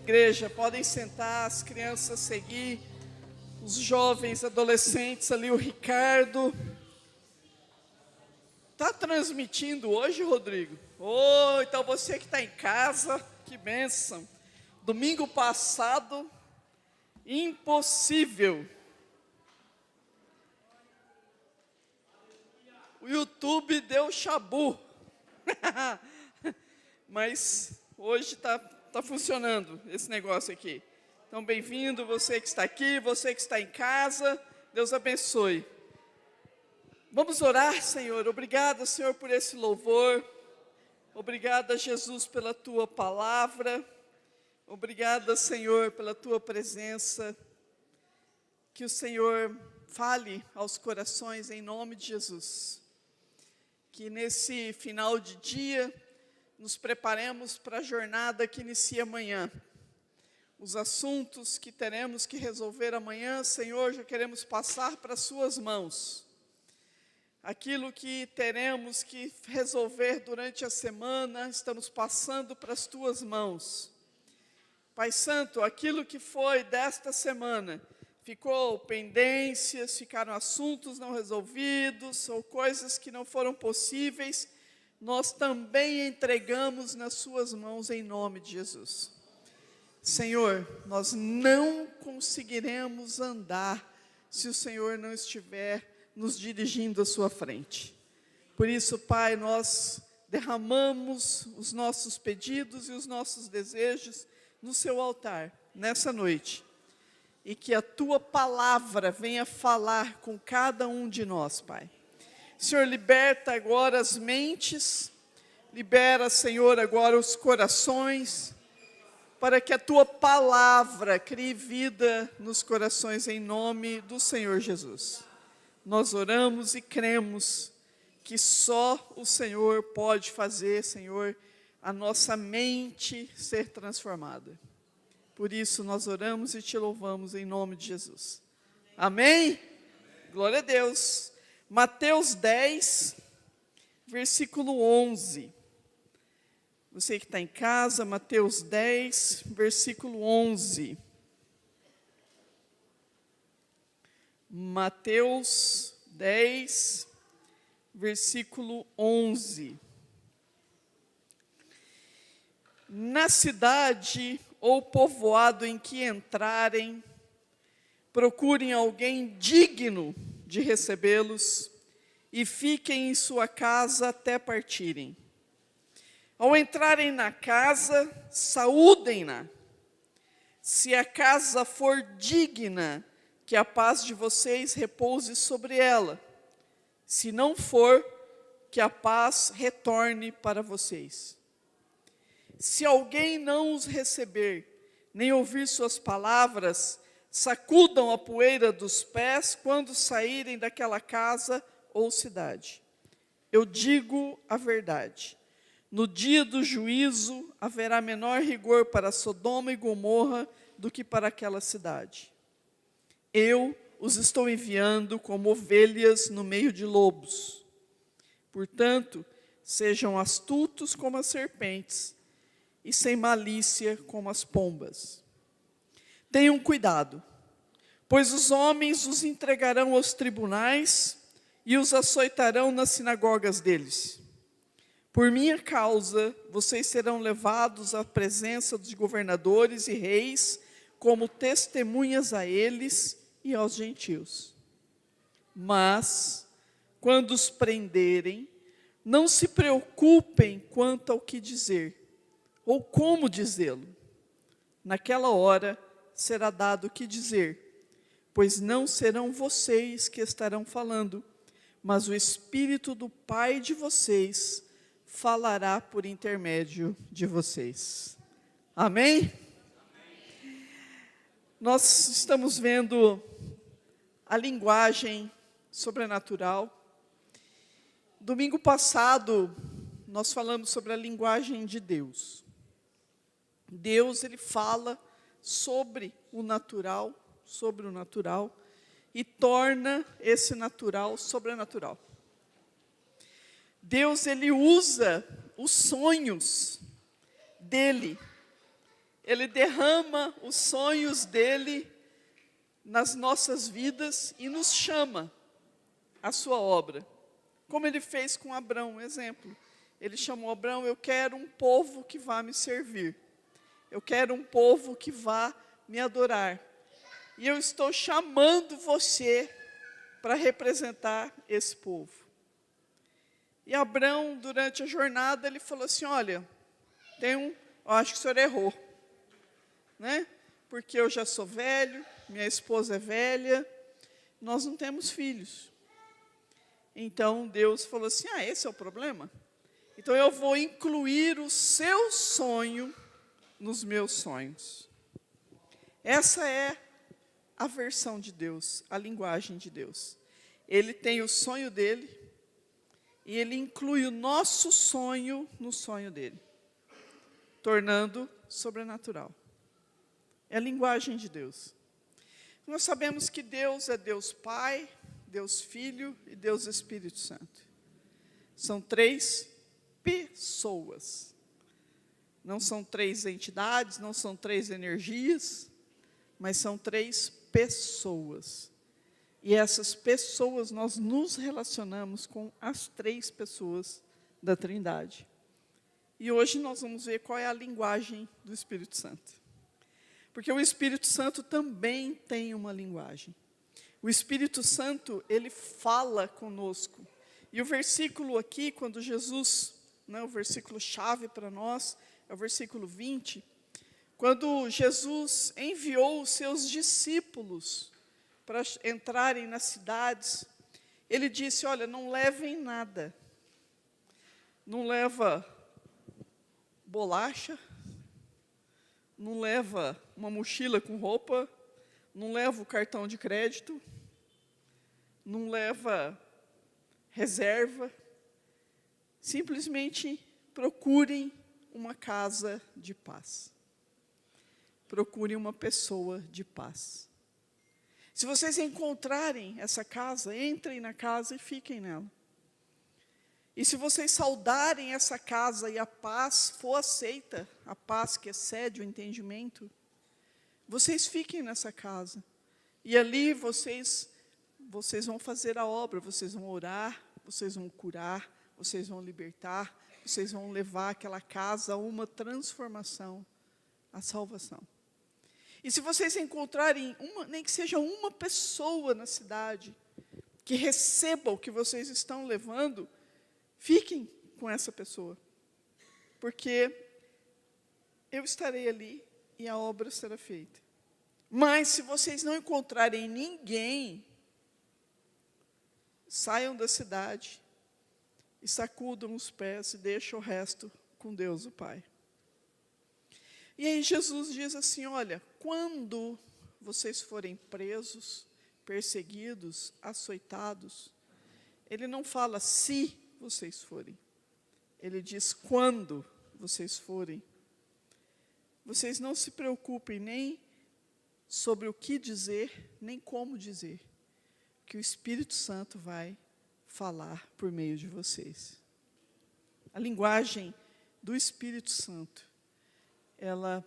Igreja, podem sentar, as crianças seguir, os jovens, adolescentes ali, o Ricardo. Está transmitindo hoje, Rodrigo? Então você que está em casa, que bênção. Domingo passado, impossível. O YouTube deu chabu. Mas hoje está funcionando esse negócio aqui. Então, bem-vindo, você que está aqui, você que está em casa. Deus abençoe. Vamos orar, Senhor. Obrigado, Senhor, por esse louvor. Obrigada, Jesus, pela Tua palavra. Obrigada, Senhor, pela Tua presença. Que o Senhor fale aos corações em nome de Jesus. Que nesse final de dia, nos preparemos para a jornada que inicia amanhã. Os assuntos que teremos que resolver amanhã, Senhor, já queremos passar para as Suas mãos. Aquilo que teremos que resolver durante a semana, estamos passando para as Tuas mãos. Pai Santo, aquilo que foi desta semana, ficou pendências, ficaram assuntos não resolvidos, ou coisas que não foram possíveis, nós também entregamos nas Suas mãos em nome de Jesus. Senhor, nós não conseguiremos andar se o Senhor não estiver nos dirigindo à Sua frente. Por isso, Pai, nós derramamos os nossos pedidos e os nossos desejos no Seu altar, nessa noite. E que a Tua palavra venha falar com cada um de nós, Pai. Senhor, liberta agora as mentes, libera, Senhor, agora os corações, para que a Tua palavra crie vida nos corações em nome do Senhor Jesus. Nós oramos e cremos que só o Senhor pode fazer, Senhor, a nossa mente ser transformada. Por isso nós oramos e Te louvamos em nome de Jesus. Amém? Amém. Glória a Deus. Mateus 10, versículo 11. Você que está em casa, Mateus 10, versículo 11. Mateus 10, versículo 11. Na cidade ou povoado em que entrarem, procurem alguém digno de recebê-los e fiquem em sua casa até partirem. Ao entrarem na casa, saúdem-na. Se a casa for digna, que a paz de vocês repouse sobre ela. Se não for, que a paz retorne para vocês. Se alguém não os receber, nem ouvir suas palavras, sacudam a poeira dos pés quando saírem daquela casa ou cidade. Eu digo a verdade. No dia do juízo, haverá menor rigor para Sodoma e Gomorra do que para aquela cidade. Eu os estou enviando como ovelhas no meio de lobos. Portanto, sejam astutos como as serpentes e sem malícia como as pombas. Tenham cuidado, pois os homens os entregarão aos tribunais e os açoitarão nas sinagogas deles. Por minha causa, vocês serão levados à presença dos governadores e reis como testemunhas a eles e aos gentios. Mas, quando os prenderem, não se preocupem quanto ao que dizer, ou como dizê-lo. Naquela hora será dado o que dizer, pois não serão vocês que estarão falando, mas o Espírito do Pai de vocês falará por intermédio de vocês. Amém? Nós estamos vendo a linguagem sobrenatural. Domingo passado, nós falamos sobre a linguagem de Deus. Deus, Ele fala sobre o natural, e torna esse natural sobrenatural. Deus, Ele usa os sonhos dEle Ele derrama os sonhos dele nas nossas vidas e nos chama à sua obra. Como ele fez com Abrão, exemplo. Ele chamou Abrão: eu quero um povo que vá me servir. Eu quero um povo que vá me adorar. E eu estou chamando você para representar esse povo. E Abrão, durante a jornada, ele falou assim: olha, eu acho que o senhor errou, né? Porque eu já sou velho, minha esposa é velha, nós não temos filhos. Então Deus falou assim: esse é o problema? Então eu vou incluir o seu sonho nos meus sonhos. Essa é a versão de Deus, a linguagem de Deus. Ele tem o sonho dele e ele inclui o nosso sonho no sonho dele, tornando sobrenatural. É a linguagem de Deus. Nós sabemos que Deus é Deus Pai, Deus Filho e Deus Espírito Santo. São 3 pessoas. Não são 3 entidades, não são 3 energias, mas são 3 pessoas. E essas pessoas, nós nos relacionamos com as 3 pessoas da Trindade. E hoje nós vamos ver qual é a linguagem do Espírito Santo. Porque o Espírito Santo também tem uma linguagem. O Espírito Santo, ele fala conosco. E o versículo aqui, quando Jesus, o versículo chave para nós, é o versículo 20, quando Jesus enviou os seus discípulos para entrarem nas cidades, ele disse: olha, não levem nada. Não leva bolacha, não leva uma mochila com roupa, não leva o cartão de crédito, não leva reserva. Simplesmente procurem uma casa de paz. Procurem uma pessoa de paz. Se vocês encontrarem essa casa, entrem na casa e fiquem nela. E se vocês saudarem essa casa e a paz for aceita, a paz que excede o entendimento, vocês fiquem nessa casa. E ali vocês vão fazer a obra, vocês vão orar, vocês vão curar, vocês vão libertar, vocês vão levar aquela casa a uma transformação, a salvação. E se vocês encontrarem, nem que seja uma pessoa na cidade, que receba o que vocês estão levando, fiquem com essa pessoa. Porque eu estarei ali e a obra será feita. Mas se vocês não encontrarem ninguém, saiam da cidade e sacudam os pés e deixem o resto com Deus, o Pai. E aí Jesus diz assim: olha, quando vocês forem presos, perseguidos, açoitados, ele não fala se vocês forem, ele diz quando vocês forem. Vocês não se preocupem nem sobre o que dizer, nem como dizer, que o Espírito Santo vai falar por meio de vocês. A linguagem do Espírito Santo, ela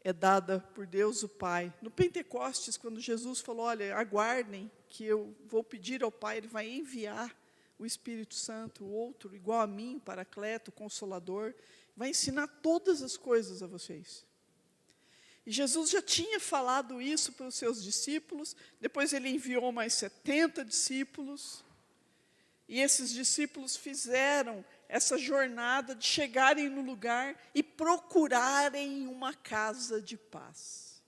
é dada por Deus o Pai. No Pentecostes, quando Jesus falou: olha, aguardem que eu vou pedir ao Pai, Ele vai enviar o Espírito Santo, o outro igual a mim, Paracleto, Consolador, vai ensinar todas as coisas a vocês. E Jesus já tinha falado isso para os seus discípulos, depois Ele enviou mais 70 discípulos, e esses discípulos fizeram essa jornada de chegarem no lugar e procurarem uma casa de paz.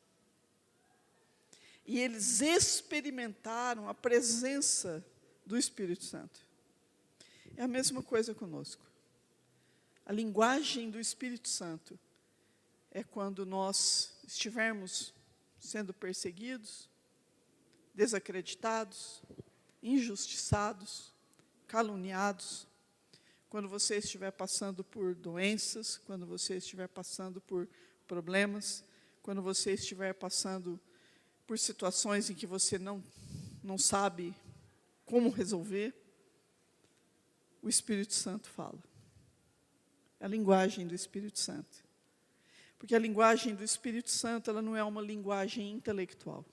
E eles experimentaram a presença do Espírito Santo. É a mesma coisa conosco. A linguagem do Espírito Santo é quando nós estivermos sendo perseguidos, desacreditados, injustiçados, caluniados, quando você estiver passando por doenças, quando você estiver passando por problemas, quando você estiver passando por situações em que você não sabe como resolver, o Espírito Santo fala. É a linguagem do Espírito Santo. Porque a linguagem do Espírito Santo, ela não é uma linguagem intelectual.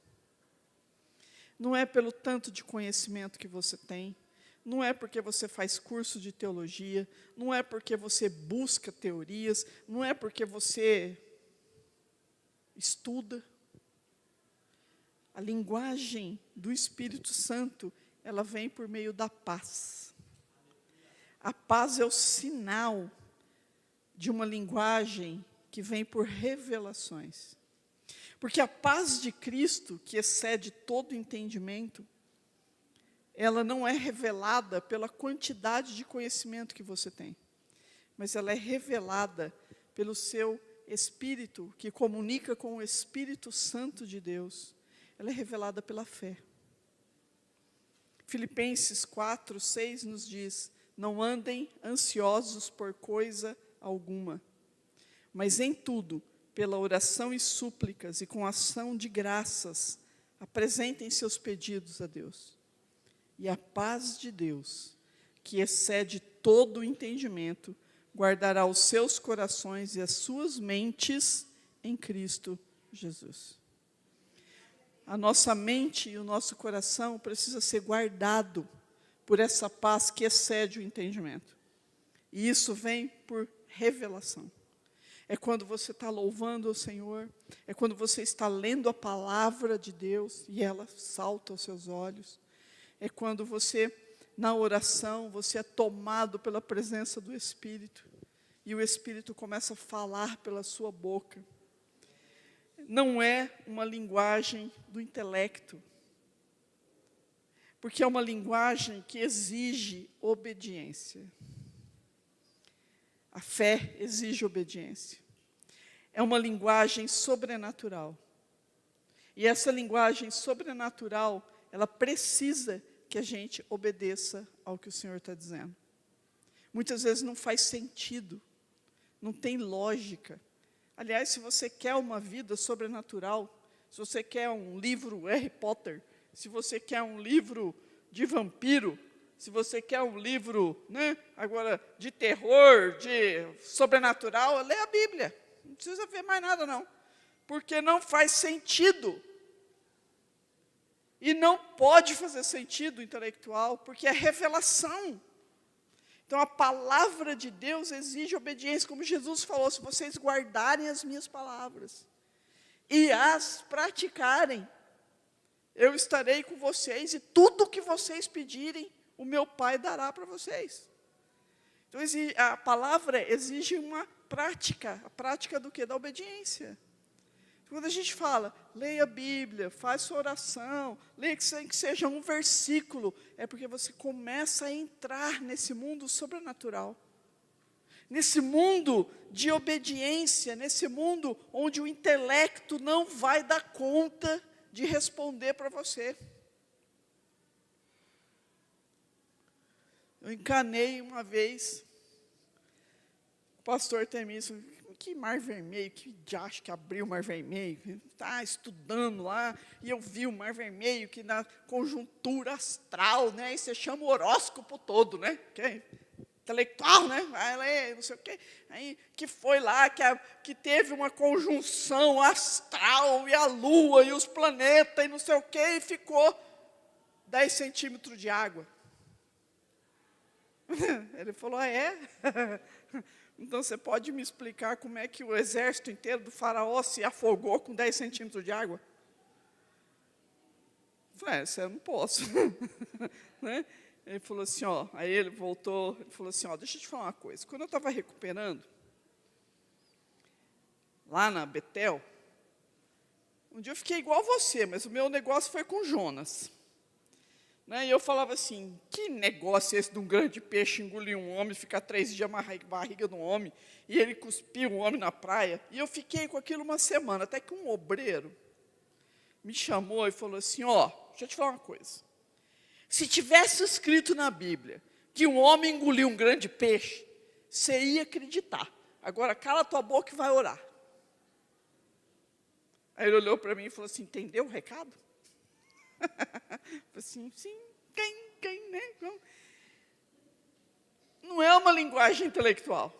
Não é pelo tanto de conhecimento que você tem, não é porque você faz curso de teologia, não é porque você busca teorias, não é porque você estuda. A linguagem do Espírito Santo, ela vem por meio da paz. A paz é o sinal de uma linguagem que vem por revelações. Porque a paz de Cristo, que excede todo entendimento, ela não é revelada pela quantidade de conhecimento que você tem, mas ela é revelada pelo seu Espírito, que comunica com o Espírito Santo de Deus. Ela é revelada pela fé. Filipenses 4:6 nos diz: não andem ansiosos por coisa alguma, mas em tudo, pela oração e súplicas e com ação de graças, apresentem seus pedidos a Deus. E a paz de Deus, que excede todo o entendimento, guardará os seus corações e as suas mentes em Cristo Jesus. A nossa mente e o nosso coração precisa ser guardado por essa paz que excede o entendimento. E isso vem por revelação. É quando você está louvando o Senhor, é quando você está lendo a palavra de Deus e ela salta aos seus olhos. É quando você, na oração, você é tomado pela presença do Espírito e o Espírito começa a falar pela sua boca. Não é uma linguagem do intelecto, porque é uma linguagem que exige obediência. A fé exige obediência. É uma linguagem sobrenatural. E essa linguagem sobrenatural, ela precisa que a gente obedeça ao que o Senhor está dizendo. Muitas vezes não faz sentido, não tem lógica. Aliás, se você quer uma vida sobrenatural, se você quer um livro Harry Potter, se você quer um livro de vampiro, se você quer um livro, agora, de terror, de sobrenatural, lê a Bíblia. Não precisa ver mais nada, não. Porque não faz sentido. E não pode fazer sentido intelectual, porque é revelação. Então, a palavra de Deus exige obediência, como Jesus falou: se vocês guardarem as minhas palavras e as praticarem, eu estarei com vocês, e tudo o que vocês pedirem, o meu Pai dará para vocês. Então, a palavra exige uma prática. A prática do quê? Da obediência. Quando a gente fala, leia a Bíblia, faz sua oração, leia que seja um versículo, é porque você começa a entrar nesse mundo sobrenatural. Nesse mundo de obediência, nesse mundo onde o intelecto não vai dar conta de responder para você. Eu encanei uma vez, o pastor Temício: que mar vermelho, que diacho que abriu o mar vermelho, está estudando lá, e eu vi o mar vermelho, que na conjuntura astral, né, e você chama o horóscopo todo, né, que é intelectual, né, vai ler, não sei o quê, aí, que foi lá, que teve uma conjunção astral, e a lua, e os planetas, e não sei o quê, e ficou 10 centímetros de água. Ele falou: ah, é? Então, você pode me explicar como é que o exército inteiro do faraó se afogou com 10 centímetros de água? Eu falei: isso eu não posso. Né? Ele falou assim, aí ele voltou, ele falou assim, deixa eu te falar uma coisa. Quando eu estava recuperando, lá na Betel, um dia eu fiquei igual você, mas o meu negócio foi com Jonas. Né? E eu falava assim: que negócio é esse de um grande peixe engolir um homem, ficar 3 dias na barriga do homem, e ele cuspir um homem na praia? E eu fiquei com aquilo uma semana, até que um obreiro me chamou e falou assim: deixa eu te falar uma coisa. Se tivesse escrito na Bíblia que um homem engoliu um grande peixe, você ia acreditar. Agora, cala tua boca e vai orar. Aí ele olhou para mim e falou assim: entendeu o recado? Assim, sim, quem, né? Não é uma linguagem intelectual.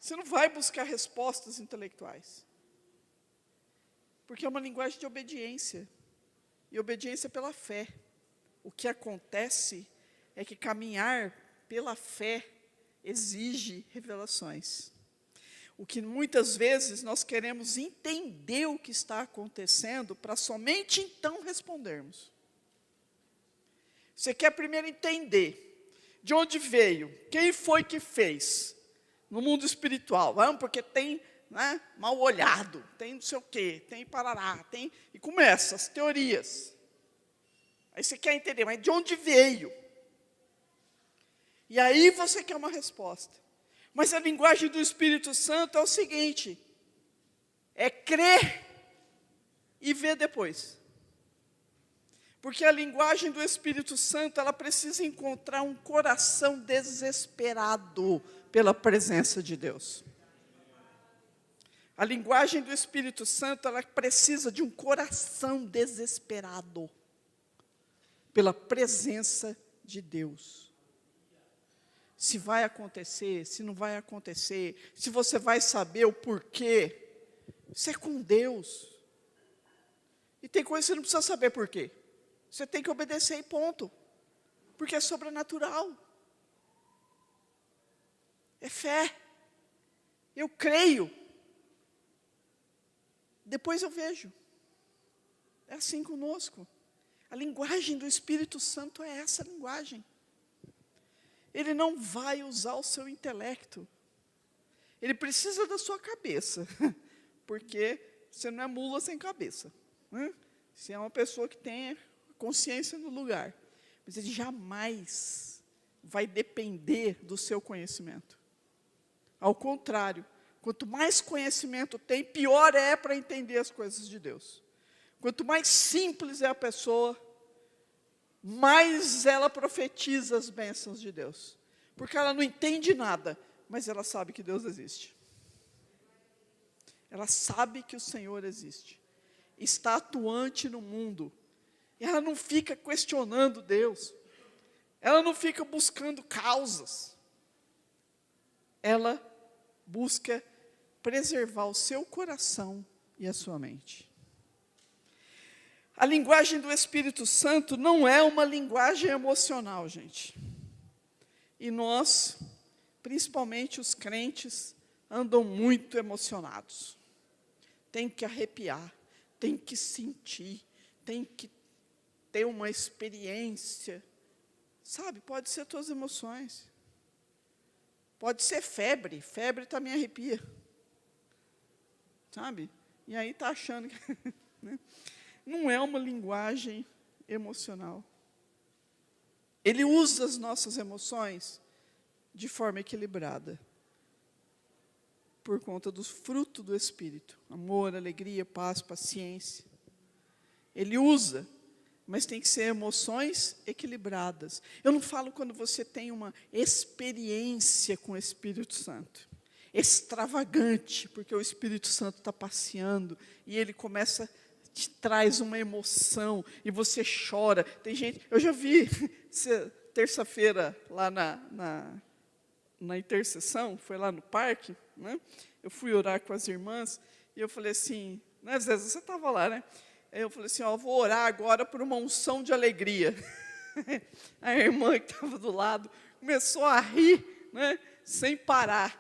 Você não vai buscar respostas intelectuais. Porque é uma linguagem de obediência. E obediência pela fé. O que acontece é que caminhar pela fé exige revelações. O que muitas vezes nós queremos entender o que está acontecendo para somente então respondermos. Você quer primeiro entender de onde veio, quem foi que fez no mundo espiritual. Porque tem, né, mal olhado, tem não sei o quê, tem parará, tem... E começa as teorias. Aí você quer entender, mas de onde veio? E aí você quer uma resposta. Mas a linguagem do Espírito Santo é o seguinte: é crer e ver depois. Porque a linguagem do Espírito Santo, ela precisa encontrar um coração desesperado pela presença de Deus. A linguagem do Espírito Santo, ela precisa de um coração desesperado pela presença de Deus. Se vai acontecer, se não vai acontecer, se você vai saber o porquê, isso é com Deus. E tem coisa que você não precisa saber porquê. Você tem que obedecer e ponto. Porque é sobrenatural. É fé. Eu creio. Depois eu vejo. É assim conosco. A linguagem do Espírito Santo é essa linguagem. Ele não vai usar o seu intelecto. Ele precisa da sua cabeça. Porque você não é mula sem cabeça. Você é uma pessoa que tem consciência no lugar. Mas ele jamais vai depender do seu conhecimento. Ao contrário, quanto mais conhecimento tem, pior é para entender as coisas de Deus. Quanto mais simples é a pessoa, mais ela profetiza as bênçãos de Deus. Porque ela não entende nada, mas ela sabe que Deus existe. Ela sabe que o Senhor existe. Está atuante no mundo. E ela não fica questionando Deus. Ela não fica buscando causas. Ela busca preservar o seu coração e a sua mente. A linguagem do Espírito Santo não é uma linguagem emocional, gente. E nós, principalmente os crentes, andam muito emocionados. Tem que arrepiar, tem que sentir, tem que ter uma experiência. Sabe, pode ser tuas emoções. Pode ser febre, febre também arrepia. Sabe? E aí está achando que... né? Não é uma linguagem emocional. Ele usa as nossas emoções de forma equilibrada. Por conta do fruto do Espírito. Amor, alegria, paz, paciência. Ele usa, mas tem que ser emoções equilibradas. Eu não falo quando você tem uma experiência com o Espírito Santo. Extravagante, porque o Espírito Santo está passeando e ele começa... te traz uma emoção, e você chora. Tem gente, eu já vi, terça-feira, lá na intercessão, foi lá no parque, né? Eu fui orar com as irmãs, e eu falei assim, né, às vezes você estava lá, né? Aí eu falei assim, vou orar agora por uma unção de alegria. A irmã que estava do lado começou a rir, né, sem parar.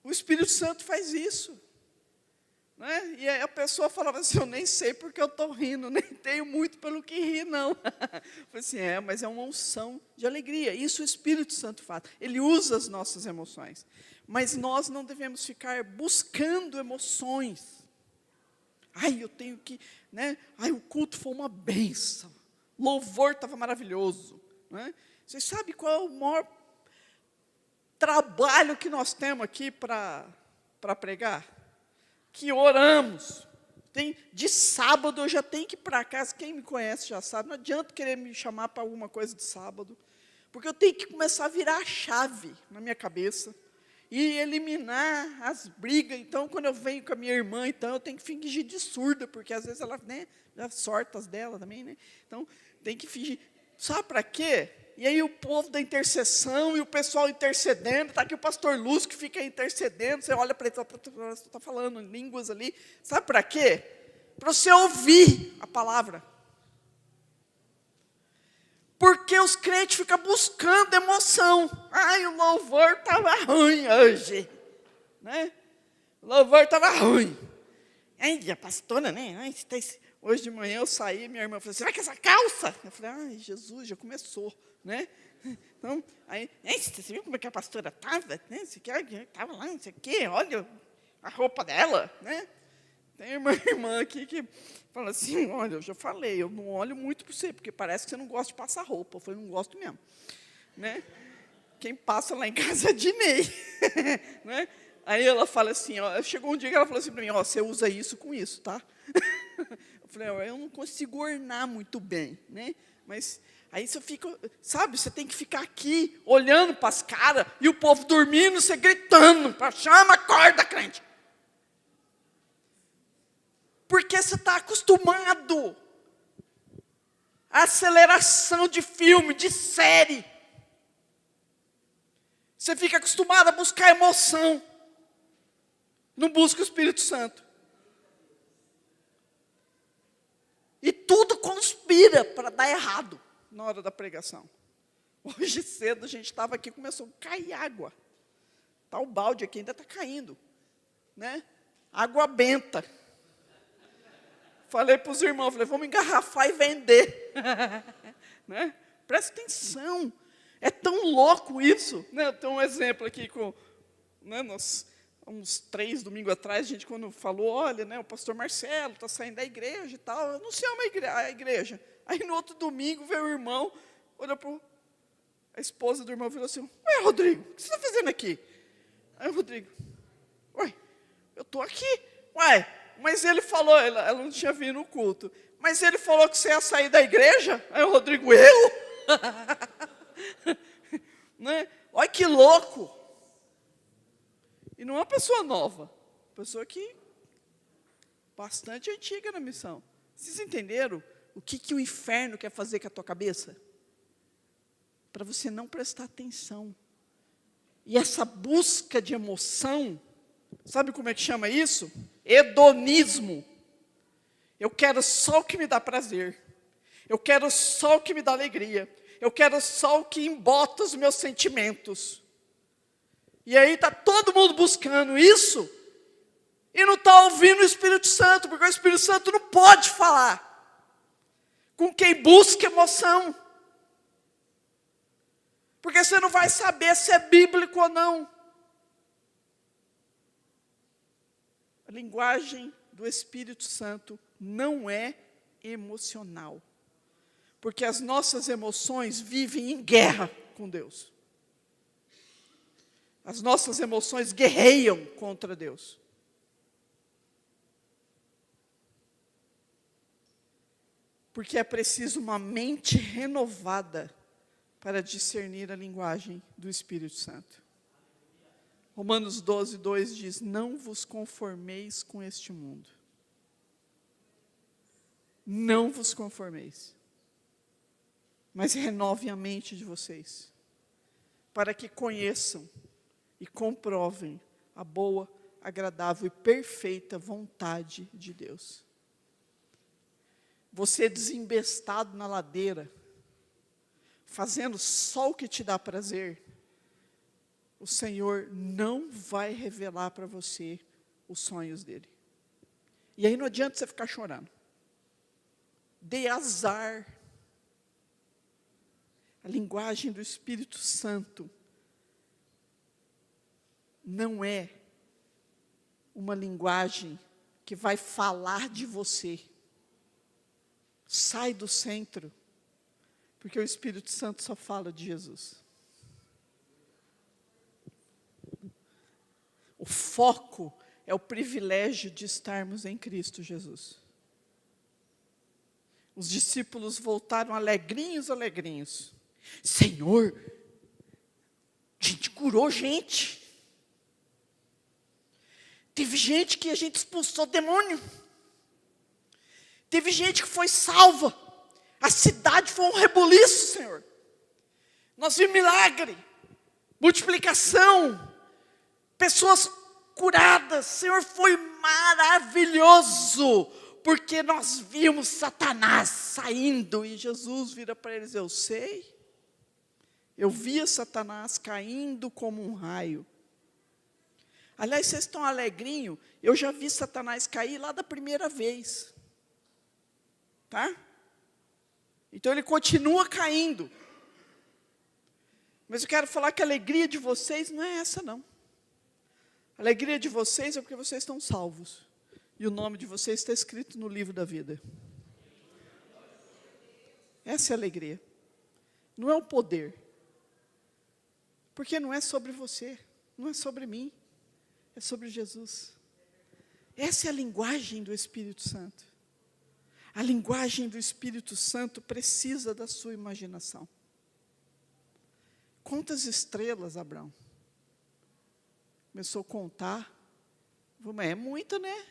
O Espírito Santo faz isso. Né? E aí a pessoa falava assim, eu nem sei porque eu estou rindo, nem tenho muito pelo que rir, não. Eu falei assim, mas é uma unção de alegria. Isso o Espírito Santo faz. Ele usa as nossas emoções. Mas nós não devemos ficar buscando emoções. Ai, eu tenho que... né? Ai, o culto foi uma bênção. Louvor estava maravilhoso. Né? Vocês sabem qual é o maior trabalho que nós temos aqui para pregar? Que oramos. De sábado eu já tenho que ir para casa. Quem me conhece já sabe. Não adianta querer me chamar para alguma coisa de sábado. Porque eu tenho que começar a virar a chave na minha cabeça. E eliminar as brigas. Então, quando eu venho com a minha irmã, então, eu tenho que fingir de surda. Porque às vezes ela, né, já sorta as dela também. Né? Então, tem que fingir. Sabe para quê? E aí o povo da intercessão e o pessoal intercedendo, está aqui o pastor Lúcio que fica intercedendo, você olha para ele, está falando em línguas ali. Sabe para quê? Para você ouvir a palavra. Porque os crentes ficam buscando emoção. Ai, o louvor estava ruim hoje. Né? O louvor estava ruim. Ai, a pastora, né? Ai, hoje de manhã eu saí, minha irmã falou, você vai com essa calça? Eu falei, ai, Jesus, já começou. Né? Então, aí, você viu como é que a pastora estava? Né? Estava lá, não sei o quê, olha a roupa dela. Né? Tem uma irmã aqui que fala assim, olha, eu já falei, eu não olho muito para você, porque parece que você não gosta de passar roupa. Eu falei, não gosto mesmo. Né? Quem passa lá em casa é a Dinei. Né? Aí ela fala assim, ó, chegou um dia que ela falou assim para mim, ó, você usa isso com isso, tá? Eu falei, ó, eu não consigo ornar muito bem, né? Mas aí você fica, sabe, você tem que ficar aqui, olhando para as caras, e o povo dormindo, você gritando, chama, acorda, crente. Porque você está acostumado à aceleração de filme, de série. Você fica acostumado a buscar emoção. Não busca o Espírito Santo. E tudo conspira para dar errado na hora da pregação. Hoje cedo a gente estava aqui e começou a cair água. Tá, o balde aqui ainda está caindo. Né? Água benta. Falei para os irmãos, falei, vamos engarrafar e vender. Né? Presta atenção. É tão louco isso. Né? Eu tenho um exemplo aqui com... Né, uns 3 domingos atrás, a gente quando falou, olha, né, o pastor Marcelo está saindo da igreja e tal, anunciamos a igreja. Aí no outro domingo veio o irmão, olhou para a esposa do irmão e falou assim, ué, Rodrigo, o que você está fazendo aqui? Aí o Rodrigo, ué, eu estou aqui. Ué, mas ele falou, ela não tinha vindo no culto, mas ele falou que você ia sair da igreja? Aí o Rodrigo, eu? Né? Olha que louco. E não é uma pessoa nova, pessoa que bastante antiga na missão. Vocês entenderam o que o inferno quer fazer com a tua cabeça? Para você não prestar atenção. E essa busca de emoção, sabe como é que chama isso? Hedonismo. Eu quero só o que me dá prazer. Eu quero só o que me dá alegria. Eu quero só o que embota os meus sentimentos. E aí está todo mundo buscando isso e não está ouvindo o Espírito Santo, porque o Espírito Santo não pode falar com quem busca emoção. Porque você não vai saber se é bíblico ou não. A linguagem do Espírito Santo não é emocional. Porque as nossas emoções vivem em guerra com Deus. As nossas emoções guerreiam contra Deus. Porque é preciso uma mente renovada para discernir a linguagem do Espírito Santo. Romanos 12:2 diz, não vos conformeis com este mundo. Não vos conformeis. Mas renovem a mente de vocês, para que conheçam e comprovem a boa, agradável e perfeita vontade de Deus. Você desembestado na ladeira, fazendo só o que te dá prazer, o Senhor não vai revelar para você os sonhos dele. E aí não adianta você ficar chorando. Dê azar. A linguagem do Espírito Santo não é uma linguagem que vai falar de você. Sai do centro, porque o Espírito Santo só fala de Jesus. O foco é o privilégio de estarmos em Cristo Jesus. Os discípulos voltaram alegrinhos, alegrinhos. Senhor, a gente curou gente. Teve gente que a gente expulsou demônio. Teve gente que foi salva. A cidade foi um rebuliço, Senhor. Nós vimos milagre, multiplicação, pessoas curadas. Senhor, foi maravilhoso, porque nós vimos Satanás saindo, e Jesus vira para eles: eu sei, eu via Satanás caindo como um raio. Aliás, vocês estão alegrinhos, eu já vi Satanás cair lá da primeira vez. Tá? Então ele continua caindo. Mas eu quero falar que a alegria de vocês não é essa, não. A alegria de vocês é porque vocês estão salvos. E o nome de vocês está escrito no livro da vida. Essa é a alegria. Não é o poder. Porque não é sobre você, não é sobre mim. É sobre Jesus. Essa é a linguagem do Espírito Santo. A linguagem do Espírito Santo precisa da sua imaginação. Quantas estrelas, Abraão? Começou a contar. Mas é muita, né?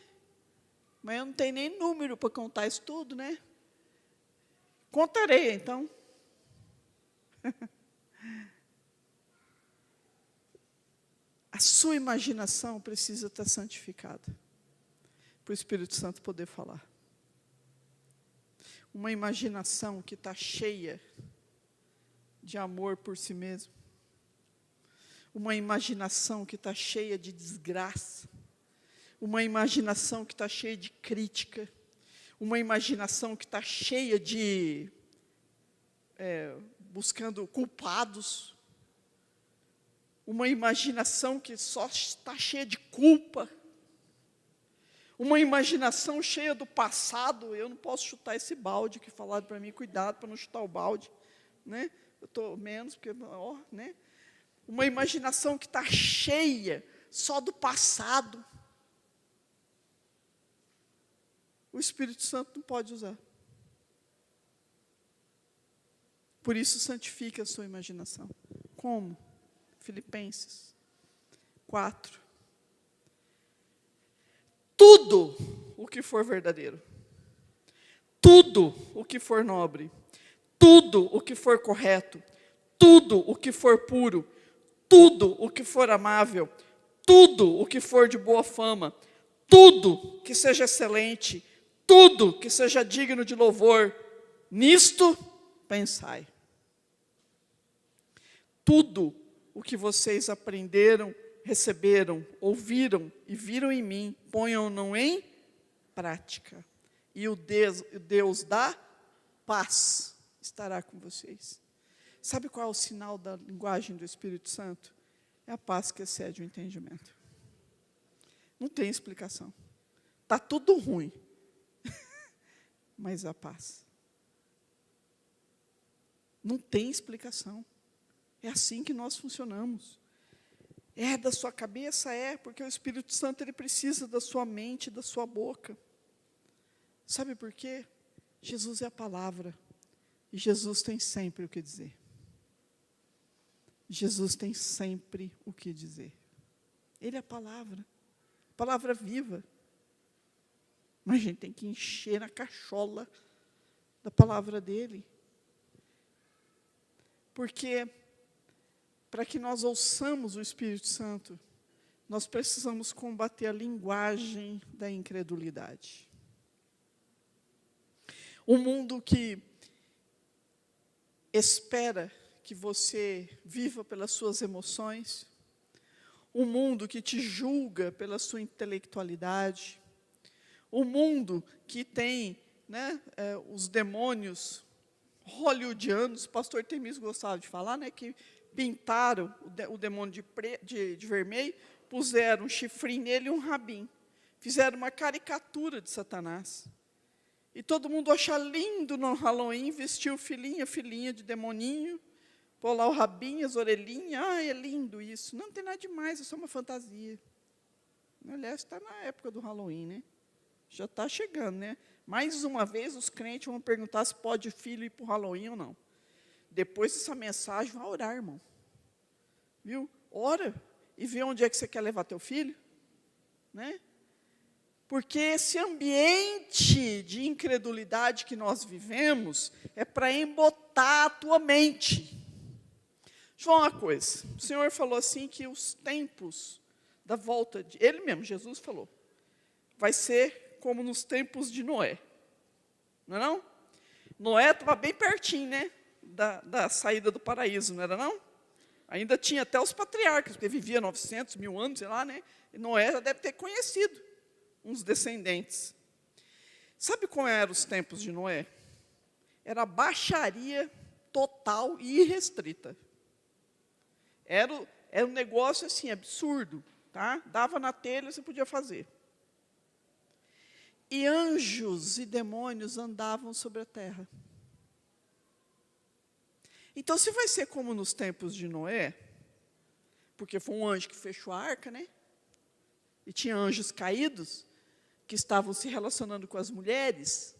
Mas eu não tenho nem número para contar isso tudo, né? Contarei, então. A sua imaginação precisa estar santificada, para o Espírito Santo poder falar. Uma imaginação que está cheia de amor por si mesmo. Uma imaginação que está cheia de desgraça. Uma imaginação que está cheia de crítica. Uma imaginação que está cheia de buscando culpados. Uma imaginação que só está cheia de culpa. Uma imaginação cheia do passado. Eu não posso chutar esse balde que falaram para mim, cuidado para não chutar o balde, né? Eu estou menos, porque, né? Uma imaginação que está cheia só do passado. O Espírito Santo não pode usar. Por isso, santifique a sua imaginação. Como? Filipenses 4. Tudo o que for verdadeiro, tudo o que for nobre, tudo o que for correto, tudo o que for puro, tudo o que for amável, tudo o que for de boa fama, tudo que seja excelente, tudo que seja digno de louvor, nisto pensai. Tudo o que vocês aprenderam, receberam, ouviram e viram em mim, ponham-no em prática. E o Deus da paz estará com vocês. Sabe qual é o sinal da linguagem do Espírito Santo? É a paz que excede o entendimento. Não tem explicação. Está tudo ruim. Mas a paz. Não tem explicação. É assim que nós funcionamos. É da sua cabeça? É, porque o Espírito Santo ele precisa da sua mente, da sua boca. Sabe por quê? Jesus é a palavra. E Jesus tem sempre o que dizer. Jesus tem sempre o que dizer. Ele é a palavra viva. Mas a gente tem que encher a cachola da palavra dele. Porque, para que nós ouçamos o Espírito Santo, nós precisamos combater a linguagem da incredulidade. Um mundo que espera que você viva pelas suas emoções, um mundo que te julga pela sua intelectualidade, um mundo que tem, né, os demônios hollywoodianos, o pastor Temis gostava de falar, né, que pintaram o demônio de vermelho, puseram um chifrinho nele e um rabinho, fizeram uma caricatura de Satanás. E todo mundo acha lindo no Halloween, vestir o filhinha de demoninho, pôr lá o rabinho, as orelhinhas, é lindo isso. Não tem nada demais, é só uma fantasia. Aliás, está na época do Halloween, né? Já está chegando, né? Mais uma vez, os crentes vão perguntar se pode filho ir para o Halloween ou não. Depois dessa mensagem, vai orar, irmão. Viu? Ora e vê onde é que você quer levar teu filho. Né? Porque esse ambiente de incredulidade que nós vivemos é para embotar a tua mente. eu falar uma coisa. O Senhor falou assim que os tempos da volta de... Ele mesmo, Jesus falou. Vai ser como nos tempos de Noé. Não é não? Noé estava bem pertinho, né? Da saída do paraíso, não era não? Ainda tinha até os patriarcas, porque vivia 900, 1000 anos, sei lá, né? E Noé já deve ter conhecido uns descendentes. Sabe como eram os tempos de Noé? Era baixaria total e irrestrita. Era um negócio assim, absurdo, tá? Dava na telha, você podia fazer. E anjos e demônios andavam sobre a terra. Então, se vai ser como nos tempos de Noé, porque foi um anjo que fechou a arca, né? E tinha anjos caídos, que estavam se relacionando com as mulheres,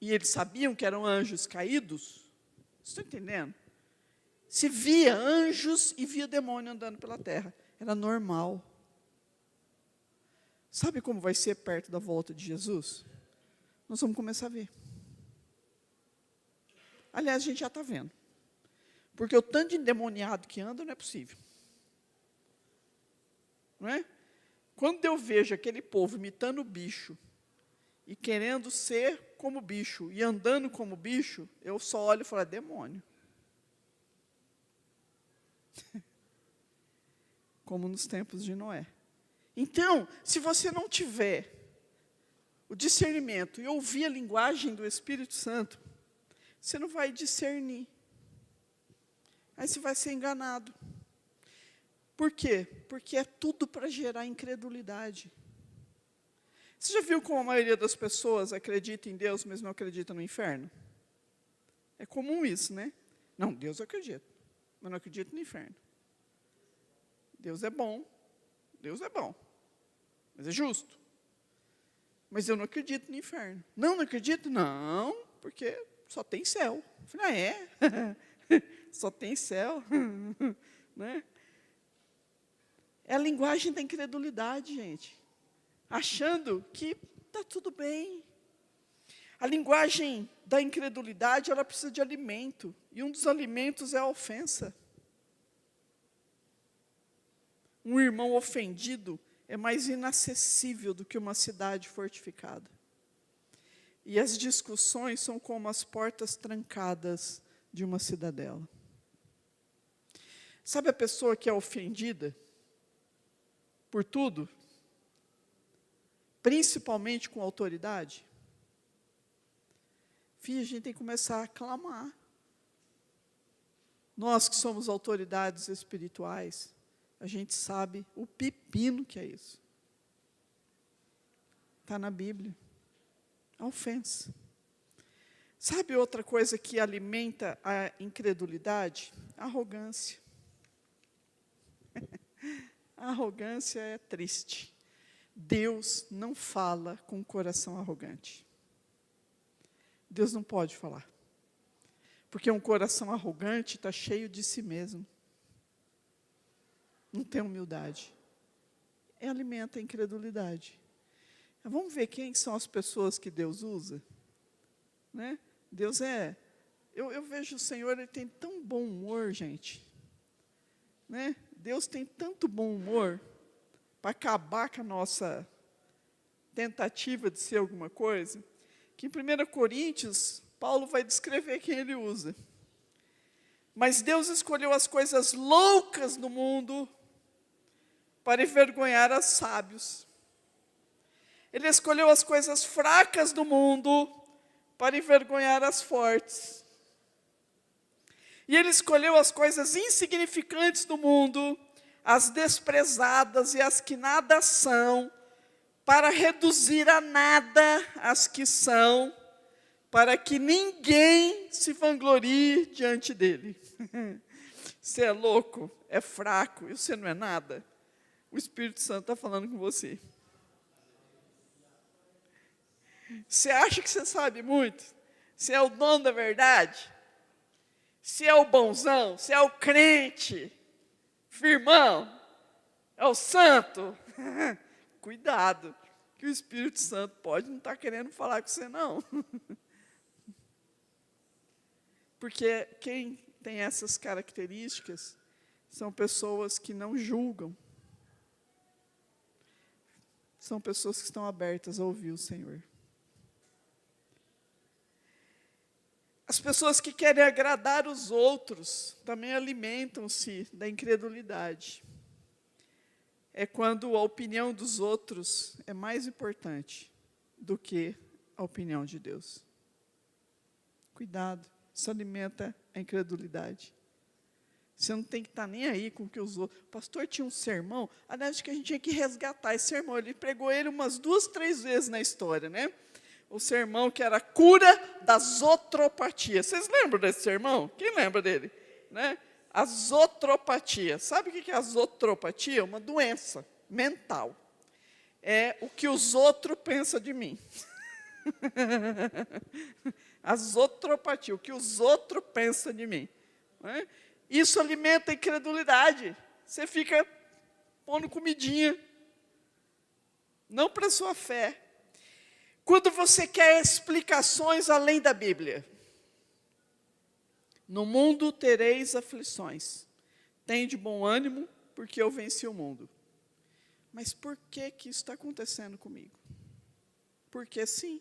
e eles sabiam que eram anjos caídos. Estão entendendo? Se via anjos e via demônio andando pela terra. Era normal. Sabe como vai ser perto da volta de Jesus? Nós vamos começar a ver. Aliás, a gente já está vendo. Porque o tanto de endemoniado que anda não é possível. Não é? Quando eu vejo aquele povo imitando o bicho, e querendo ser como bicho, e andando como bicho, eu só olho e falo, é demônio. Como nos tempos de Noé. Então, se você não tiver o discernimento e ouvir a linguagem do Espírito Santo, você não vai discernir. Aí você vai ser enganado. Por quê? Porque é tudo para gerar incredulidade. Você já viu como a maioria das pessoas acredita em Deus, mas não acredita no inferno? É comum isso, né? Não, Deus eu acredito, mas não acredito no inferno. Deus é bom, mas é justo. Mas eu não acredito no inferno. Não acredito? Não, porque só tem céu. Eu falei, só tem céu. Né? É a linguagem da incredulidade, gente. Achando que está tudo bem. A linguagem da incredulidade, ela precisa de alimento. E um dos alimentos é a ofensa. Um irmão ofendido é mais inacessível do que uma cidade fortificada. E as discussões são como as portas trancadas de uma cidadela. Sabe a pessoa que é ofendida por tudo? Principalmente com autoridade? Filha, a gente tem que começar a clamar. Nós que somos autoridades espirituais, a gente sabe o pepino que é isso. Está na Bíblia. A ofensa. Sabe outra coisa que alimenta a incredulidade? A arrogância. A arrogância é triste. Deus não fala com um coração arrogante. Deus não pode falar. Porque um coração arrogante está cheio de si mesmo. Não tem humildade. Alimenta a incredulidade. Vamos ver quem são as pessoas que Deus usa? Né? Deus é... Eu vejo o Senhor, Ele tem tão bom humor, gente. Né? Deus tem tanto bom humor para acabar com a nossa tentativa de ser alguma coisa, que em 1 Coríntios, Paulo vai descrever quem Ele usa. Mas Deus escolheu as coisas loucas do mundo para envergonhar os sábios. Ele escolheu as coisas fracas do mundo para envergonhar as fortes. E Ele escolheu as coisas insignificantes do mundo, as desprezadas e as que nada são, para reduzir a nada as que são, para que ninguém se vanglorie diante dEle. Você é louco, é fraco, e você não é nada? O Espírito Santo está falando com você. Você acha que você sabe muito? Você é o dono da verdade? Você é o bonzão? Você é o crente? Firmão? É o santo? Cuidado, que o Espírito Santo pode não estar querendo falar com você, não. Porque têm essas características são pessoas que não julgam. São pessoas que estão abertas a ouvir o Senhor. As pessoas que querem agradar os outros também alimentam-se da incredulidade. É quando a opinião dos outros é mais importante do que a opinião de Deus. Cuidado, isso alimenta a incredulidade. Você não tem que estar nem aí com o que os outros... O pastor tinha um sermão, aliás, acho que a gente tinha que resgatar esse sermão. Ele pregou ele umas 2, 3 vezes na história, né? O sermão que era a cura da zootropatia. Vocês lembram desse sermão? Quem lembra dele? Né? A zootropatia. Sabe o que é a zootropatia? Uma doença mental. É o que os outros pensam de mim. A zootropatia, o que os outros pensam de mim. Né? Isso alimenta a incredulidade. Você fica pondo comidinha. Não para a sua fé. Quando você quer explicações além da Bíblia. No mundo tereis aflições. Tende bom ânimo, porque eu venci o mundo. Mas por que que isso está acontecendo comigo? Porque sim.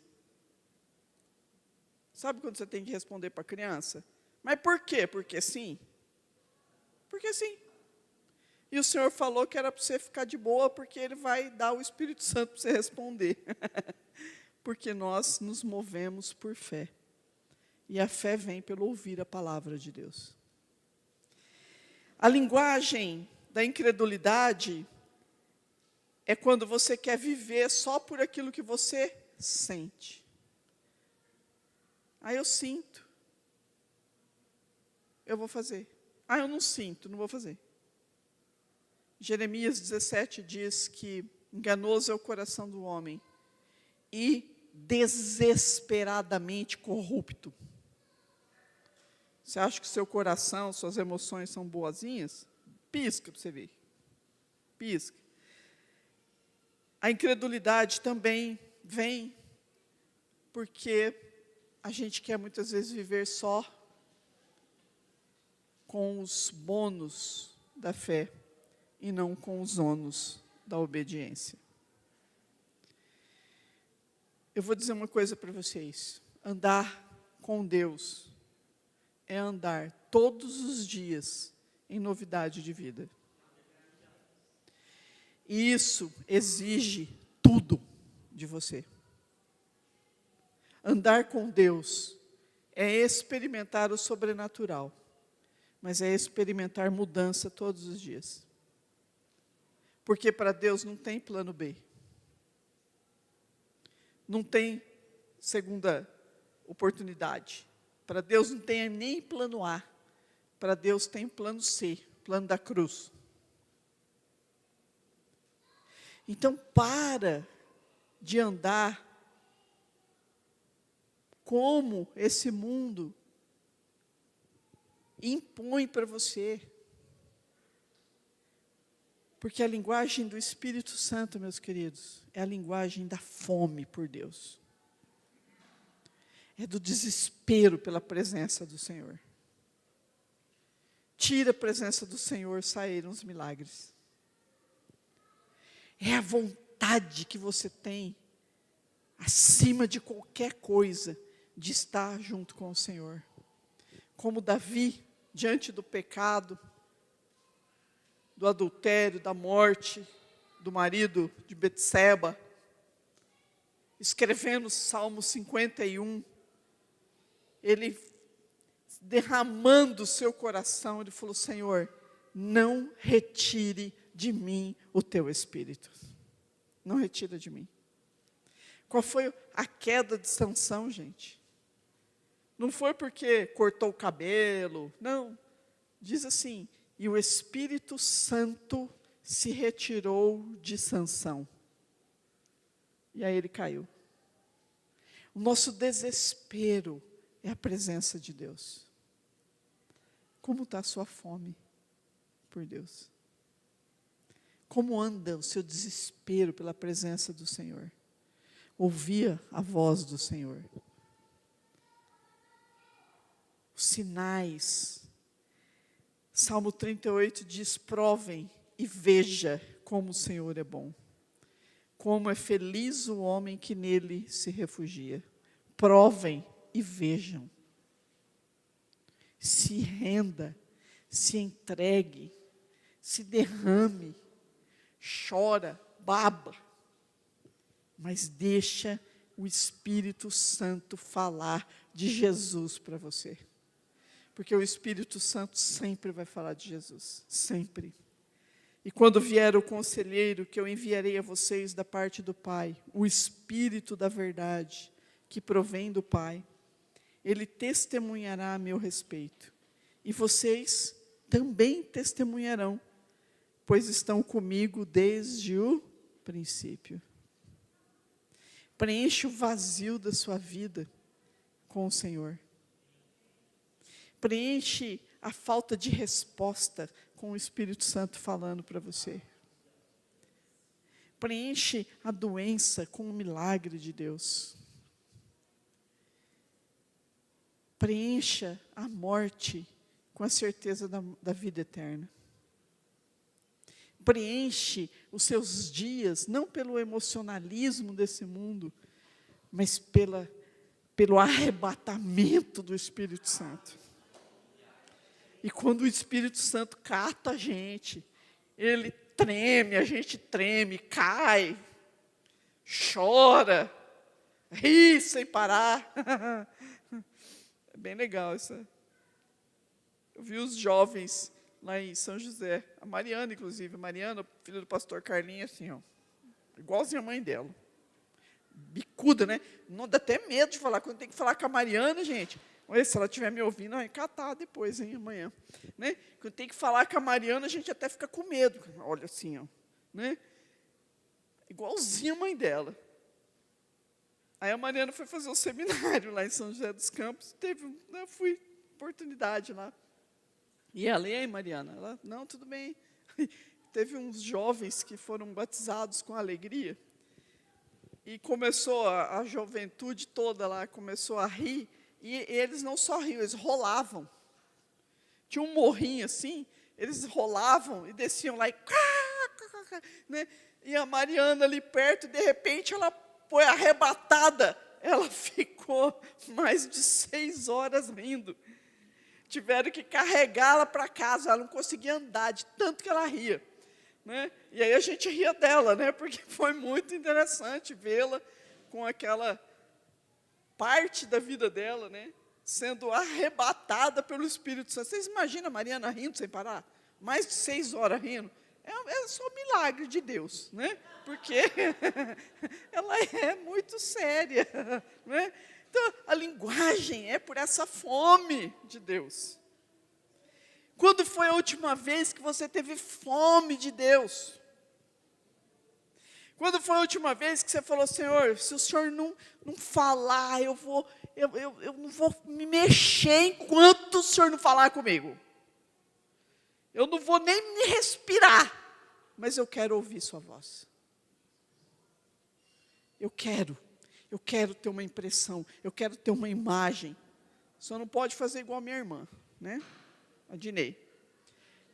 Sabe quando você tem que responder para a criança? Mas por quê? Porque sim. Porque sim. E o Senhor falou que era para você ficar de boa, porque Ele vai dar o Espírito Santo para você responder. Porque nós nos movemos por fé. E a fé vem pelo ouvir a palavra de Deus. A linguagem da incredulidade é quando você quer viver só por aquilo que você sente. Eu sinto. Eu vou fazer. Eu não sinto, não vou fazer. Jeremias 17 diz que enganoso é o coração do homem e desesperadamente corrupto. Você acha que seu coração, suas emoções são boazinhas? Pisca para você ver. Pisca. A incredulidade também vem porque a gente quer muitas vezes viver só com os bônus da fé e não com os ônus da obediência. Eu vou dizer uma coisa para vocês. Andar com Deus é andar todos os dias em novidade de vida. E isso exige tudo de você. Andar com Deus é experimentar o sobrenatural, mas é experimentar mudança todos os dias. Porque para Deus não tem plano B. Não tem segunda oportunidade. Para Deus não tem nem plano A. Para Deus tem plano C, plano da cruz. Então, para de andar como esse mundo impõe para você. Porque a linguagem do Espírito Santo, meus queridos, é a linguagem da fome por Deus. É do desespero pela presença do Senhor. Tira a presença do Senhor, saíram os milagres. É a vontade que você tem, acima de qualquer coisa, de estar junto com o Senhor. Como Davi, diante do pecado, do adultério, da morte, do marido de Betseba, escrevendo o Salmo 51, ele derramando o seu coração, ele falou: Senhor, não retire de mim o teu Espírito. Não retira de mim. Qual foi a queda de Sansão, gente? Não foi porque cortou o cabelo, não. Diz assim: e o Espírito Santo se retirou de Sansão. E aí ele caiu. O nosso desespero é a presença de Deus. Como está a sua fome por Deus? Como anda o seu desespero pela presença do Senhor? Ouvia a voz do Senhor. Os sinais Salmo 38 diz: provem e veja como o Senhor é bom. Como é feliz o homem que nele se refugia. Provem e vejam. Se renda, se entregue, se derrame, chora, baba, mas deixa o Espírito Santo falar de Jesus para você. Porque o Espírito Santo sempre vai falar de Jesus, sempre. E quando vier o conselheiro que eu enviarei a vocês da parte do Pai, o Espírito da verdade, que provém do Pai, ele testemunhará a meu respeito. E vocês também testemunharão, pois estão comigo desde o princípio. Preencha o vazio da sua vida com o Senhor. Preenche a falta de resposta com o Espírito Santo falando para você. Preenche a doença com o milagre de Deus. Preencha a morte com a certeza da vida eterna. Preenche os seus dias, não pelo emocionalismo desse mundo, mas pelo arrebatamento do Espírito Santo. E quando o Espírito Santo cata a gente, ele treme, a gente treme, cai, chora, ri sem parar. É bem legal isso. Eu vi os jovens lá em São José, a Mariana, inclusive, a Mariana, filha do pastor Carlinhos, assim, ó, igualzinha a mãe dela. Bicuda, né? Não dá até medo de falar. Quando tem que falar com a Mariana, gente, olha, se ela estiver me ouvindo, vai catar depois, hein, amanhã. Né? Quando tem que falar com a Mariana, a gente até fica com medo. Olha assim, ó, né? Igualzinha a mãe dela. Aí a Mariana foi fazer um seminário lá em São José dos Campos. Eu fui, oportunidade lá. E ela, e aí, Mariana? Ela, não, tudo bem. Teve uns jovens que foram batizados com alegria. E começou a juventude toda lá, começou a rir. E eles não só riam, eles rolavam. Tinha um morrinho assim, eles rolavam e desciam lá e... Né? E a Mariana ali perto, de repente, ela foi arrebatada. Ela ficou mais de 6 horas rindo. Tiveram que carregá-la para casa, ela não conseguia andar, de tanto que ela ria. Né? E aí a gente ria dela, né? Porque foi muito interessante vê-la com aquela parte da vida dela, né? Sendo arrebatada pelo Espírito Santo. Vocês imaginam a Mariana rindo sem parar? Mais de 6 horas rindo. É só um milagre de Deus, né? Porque ela é muito séria, né? Então, a linguagem é por essa fome de Deus. Quando foi a última vez que você teve fome de Deus? Quando foi a última vez que você falou, Senhor, se o Senhor não falar, eu não vou me mexer enquanto o Senhor não falar comigo. Eu não vou nem me respirar, mas eu quero ouvir sua voz. Eu quero ter uma impressão, eu quero ter uma imagem. Só não pode fazer igual a minha irmã, né? A Dinei.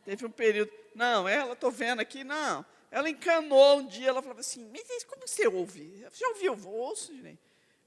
Teve um período, não, ela, estou vendo aqui, não. Ela encanou um dia, ela falava assim, mas como você ouve? Você já ouviu? Eu ouço, Dinei.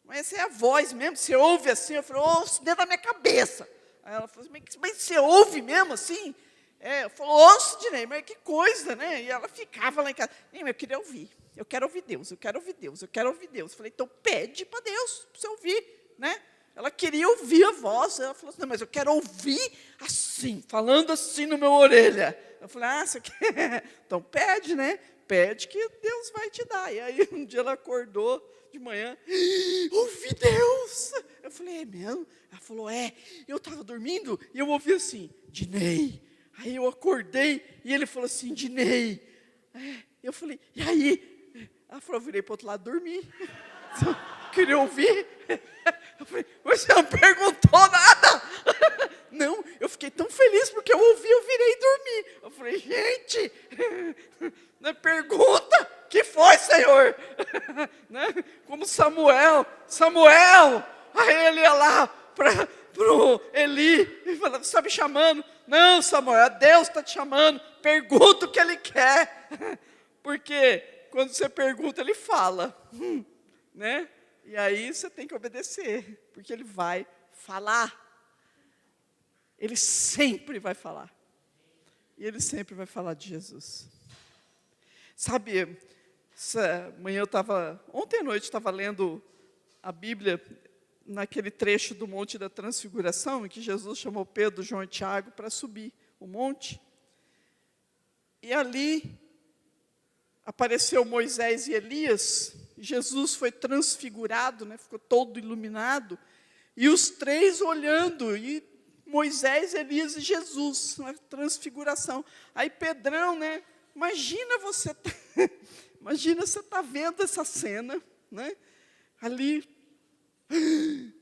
Mas essa é a voz mesmo, você ouve assim? Eu falei, ouço dentro da minha cabeça. Aí ela falou assim, mas você ouve mesmo assim? Eu falei, ouço, Dinei, mas que coisa, né? E ela ficava lá em casa, eu queria ouvir. Eu quero ouvir Deus, eu quero ouvir Deus, eu quero ouvir Deus. Eu falei, então pede para Deus, para você ouvir, né? Ela queria ouvir a voz. Ela falou assim, não, mas eu quero ouvir assim, falando assim no meu orelha. Eu falei, você quer? Então pede, né? Pede que Deus vai te dar. E aí um dia ela acordou de manhã, ouvi Deus. Eu falei, é mesmo? Ela falou, eu estava dormindo e eu ouvi assim, Dinei. Aí eu acordei e ele falou assim, Dinei. Eu falei, e aí? Ela falou, eu virei para o outro lado dormir. Queria ouvir? Eu falei, você não perguntou nada? Não, eu fiquei tão feliz porque eu ouvi, eu virei dormir. Eu falei, gente, não pergunta, que foi, Senhor? Né? Como Samuel, aí ele ia lá para Eli e fala: você está me chamando? Não, Samuel, Deus está te chamando. Pergunta o que Ele quer. Porque quando você pergunta, Ele fala. Né? E aí você tem que obedecer, porque Ele vai falar. Ele sempre vai falar. E Ele sempre vai falar de Jesus. Sabe, ontem à noite eu estava lendo a Bíblia, naquele trecho do Monte da Transfiguração, em que Jesus chamou Pedro, João e Tiago para subir o monte. E ali apareceu Moisés e Elias. Jesus foi transfigurado, né, ficou todo iluminado. E os três olhando, e Moisés, Elias e Jesus, na transfiguração. Aí Pedrão, né, imagina você tá vendo essa cena, né, ali,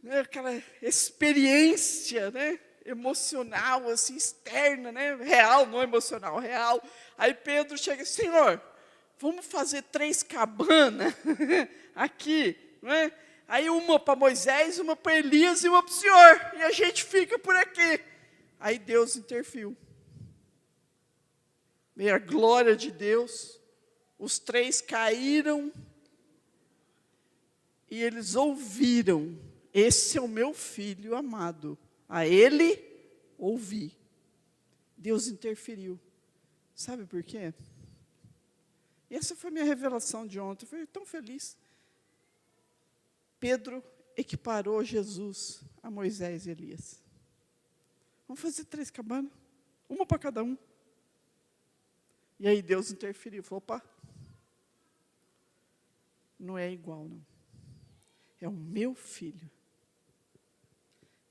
né, aquela experiência, né, emocional, assim, externa, né, real, não emocional, real. Aí Pedro chega: Senhor, vamos fazer 3 cabanas aqui, não é? Aí uma para Moisés, uma para Elias e uma para o Senhor, e a gente fica por aqui. Aí Deus interferiu. Veio a glória de Deus, os 3 caíram, e eles ouviram: esse é o meu filho amado, a ele ouvi. Deus interferiu. Sabe por quê? E essa foi a minha revelação de ontem. Eu fui tão feliz. Pedro equiparou Jesus a Moisés e Elias. Vamos fazer 3 cabanas, uma para cada um. E aí Deus interferiu, falou: opa, não é igual não. É o meu filho.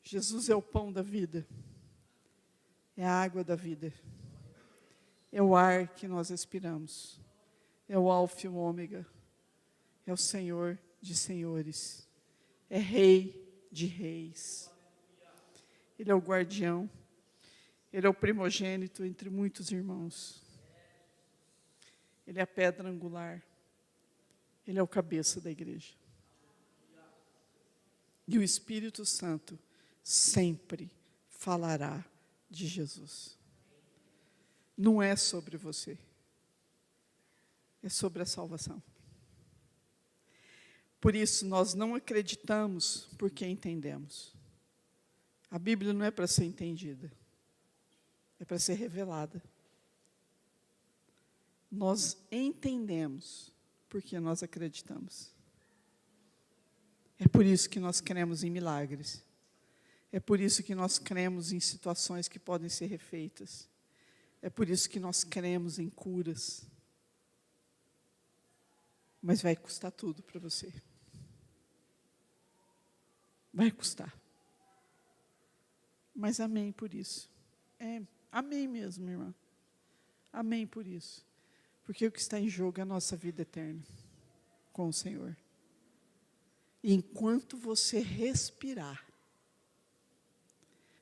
Jesus é o pão da vida. É a água da vida. É o ar que nós respiramos. É o Alfa e o Ômega. É o Senhor de senhores. É Rei de reis. Ele é o guardião. Ele é o primogênito entre muitos irmãos. Ele é a pedra angular. Ele é o cabeça da igreja. E o Espírito Santo sempre falará de Jesus. Não é sobre você. É sobre a salvação. Por isso, nós não acreditamos porque entendemos. A Bíblia não é para ser entendida. É para ser revelada. Nós entendemos porque nós acreditamos. É por isso que nós cremos em milagres. É por isso que nós cremos em situações que podem ser refeitas. É por isso que nós cremos em curas. Mas vai custar tudo para você. Vai custar. Mas amém por isso. Amém mesmo, irmã. Amém por isso. Porque o que está em jogo é a nossa vida eterna com o Senhor. E enquanto você respirar,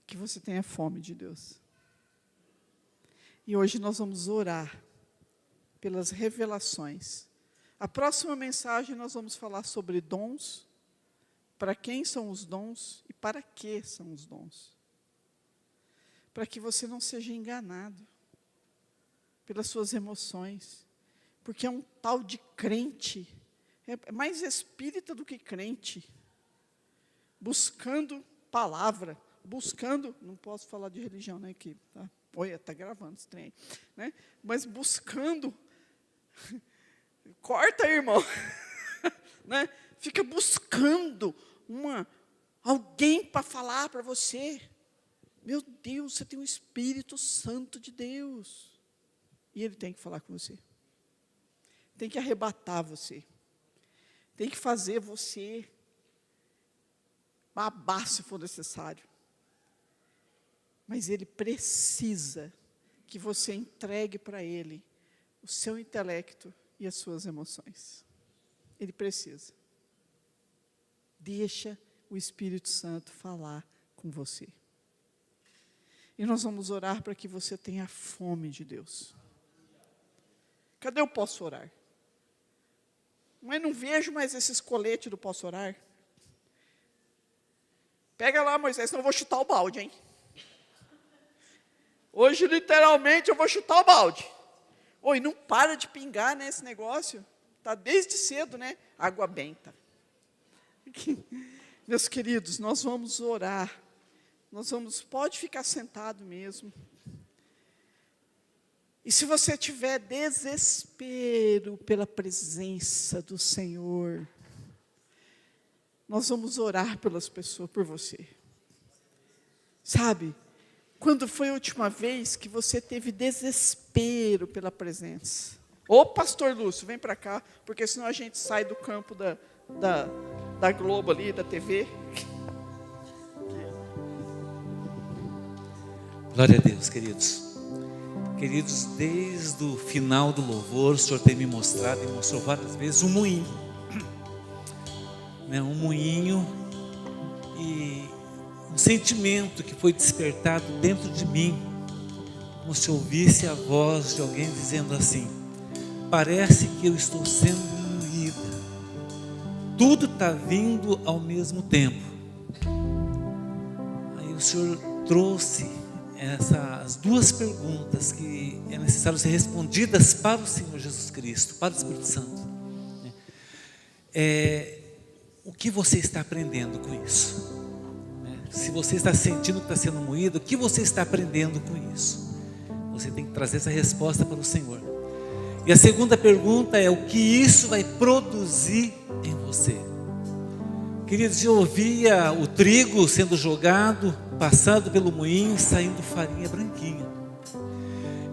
que você tenha fome de Deus. E hoje nós vamos orar pelas revelações. A próxima mensagem nós vamos falar sobre dons, para quem são os dons e para que são os dons. Para que você não seja enganado pelas suas emoções, porque é um tal de crente, é mais espírita do que crente, buscando palavra, buscando, não posso falar de religião, né, aqui, tá? Olha, está gravando esse trem, né? Mas buscando, corta aí, irmão, né? Fica buscando alguém para falar para você. Meu Deus, você tem o Espírito Santo de Deus. E Ele tem que falar com você. Tem que arrebatar você. Tem que fazer você babar se for necessário. Mas Ele precisa que você entregue para Ele o seu intelecto e as suas emoções. Ele precisa. Deixa o Espírito Santo falar com você. E nós vamos orar para que você tenha fome de Deus. Cadê o posso orar? Mas não vejo mais esses coletes do posso orar. Pega lá, Moisés, senão eu vou chutar o balde, hein? Hoje, literalmente, eu vou chutar o balde. Oi, não para de pingar, né, esse negócio. Tá desde cedo, né? Água benta. Meus queridos, nós vamos orar. Pode ficar sentado mesmo. E se você tiver desespero pela presença do Senhor, nós vamos orar pelas pessoas, por você. Sabe, quando foi a última vez que você teve desespero pela presença? Ô, pastor Lúcio, vem para cá, porque senão a gente sai do campo da Globo ali, da TV. Glória a Deus, queridos. Queridos, desde o final do louvor, o Senhor tem me mostrado e mostrou várias vezes um moinho. Um moinho e um sentimento que foi despertado dentro de mim, como se ouvisse a voz de alguém dizendo assim: parece que eu estou sendo moída, tudo está vindo ao mesmo tempo. Aí o Senhor trouxe essas duas perguntas que é necessário ser respondidas para o Senhor Jesus Cristo, para o Espírito Santo. O que você está aprendendo com isso? Se você está sentindo que está sendo moído, o que você está aprendendo com isso? Você tem que trazer essa resposta para o Senhor. E a segunda pergunta é: o que isso vai produzir em você? Queridos, eu ouvia o trigo sendo jogado, passando pelo moinho e saindo farinha branquinha.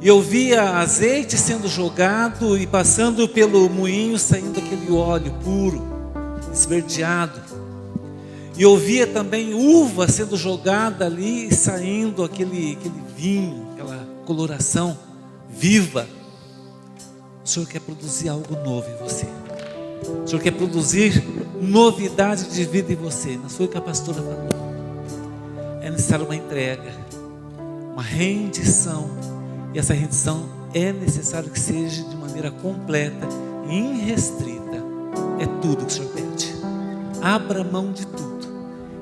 E eu via azeite sendo jogado e passando pelo moinho, saindo aquele óleo puro, esverdeado. E eu via também uva sendo jogada ali e saindo aquele vinho, aquela coloração viva. O Senhor quer produzir algo novo em você. O Senhor quer produzir novidade de vida em você. Não foi o que a pastora falou. É necessário uma entrega, uma rendição. E essa rendição é necessário que seja de maneira completa e irrestrita. É tudo que o Senhor pede. Abra mão de tudo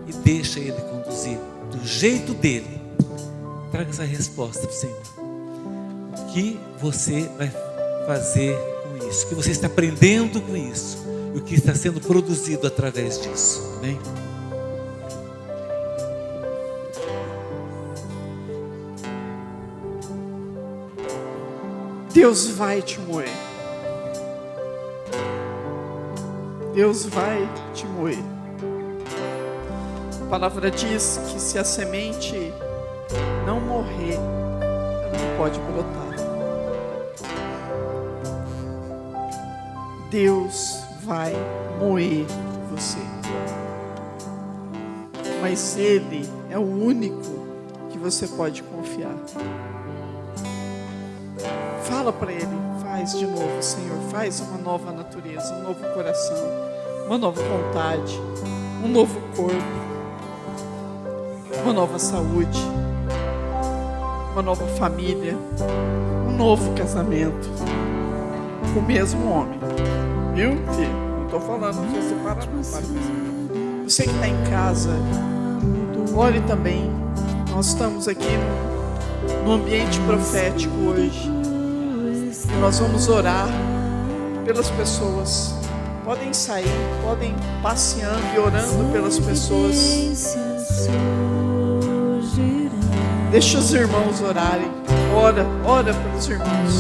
e deixa Ele conduzir do jeito dEle. Traga essa resposta para o Senhor. O que você vai fazer com isso? O que você está aprendendo com isso? E o que está sendo produzido através disso? Amém? Deus vai te moer. Deus vai te moer. A palavra diz que se a semente não morrer, ela não pode brotar. Deus vai moer você. Mas Ele é o único que você pode confiar. Fala para Ele: faz de novo, Senhor, faz uma nova natureza, um novo coração, uma nova vontade, um novo corpo, uma nova saúde, uma nova família, um novo casamento com o mesmo homem. Viu, filho? Não estou falando para você separar, não. Você que está em casa, ore também. Nós estamos aqui no ambiente profético hoje. Nós vamos orar pelas pessoas. Podem sair, podem passeando e orando pelas pessoas. Deixa os irmãos orarem. Ora pelos irmãos.